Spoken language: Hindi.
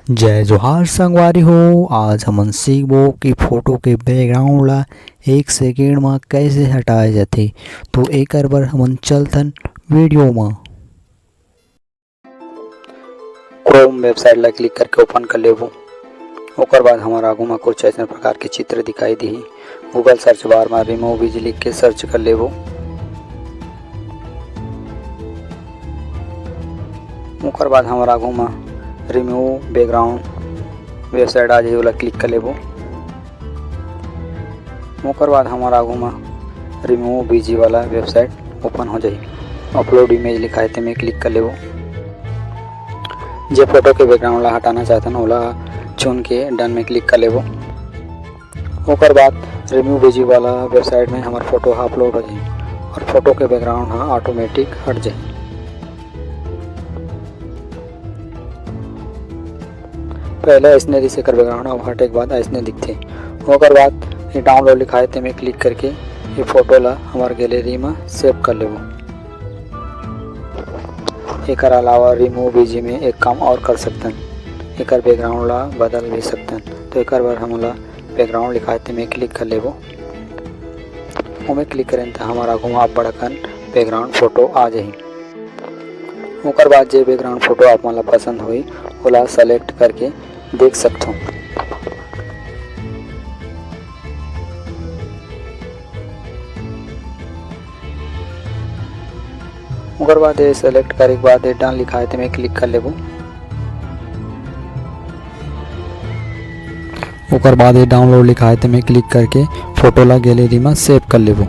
जय जोहार संगवारी हो। आज हमन सीखबो कि फोटो के बैकग्राउंड ला 1 सेकेंड में कैसे हटाए जाथे। तो एकर बर हमन चलथन वीडियो में। क्रोम वेबसाइट ला क्लिक करके ओपन कर लेबो। ओकर बाद हमार आगू में कुछ ऐसे प्रकार के चित्र दिखाई दिही। गूगल सर्च बार में रिमूव विज लिख के सर्च कर लेबो। ओकर बाद हमार आगू में रिमूव बैकग्राउंड वेबसाइट आ जाए, ओला क्लिक कर लेबो। ओकर बाद हमार आगू में रिमूव बीजी वाला वेबसाइट ओपन हो जाए। अपलोड इमेज लिखा है तेमें क्लिक कर लेबो। जे फोटो के बैकग्राउंड ला हटाना चाहतन ओला चुन के डन में क्लिक कर लेबो। ओकर बाद रिमूव बीजी वाला वेबसाइट में हमार फोटो अपलोड हो जाए और फोटो के बैकग्राउंड ऑटोमेटिक हट जाए। पहले ऐसने दिसे कर बैकग्राउंड, अब हटे के बाद ऐसने दिखते। ओकर बाद ये डाउनलोड लिखा है तेमें क्लिक करके ये फोटो ला हमार गैलरी में सेव कर लेबो। एकर अलावा रिमूव बीजी में एक काम और कर सकतन, एकर बैकग्राउंड ला बदल भी सकतन। तो एकर बार हमला बैकग्राउंड लिखा है तेमें क्लिक कर लेबो। ओमे क्लिक करें तो हमारा आगू आप बड़कन बैकग्राउंड फोटो आ जाही। ओकर बाद जे बैकग्राउंड फोटो आप मन ला पसंद होई ओला सेलेक्ट करके देख सकते हो। ओकर बाद ये सेलेक्ट करे के बाद डन लिखा है तेमें क्लिक कर लेबो। ओकर बाद ये डाउनलोड लिखा है तेमें क्लिक करके फोटो ला गैलरी में सेव कर लेबो।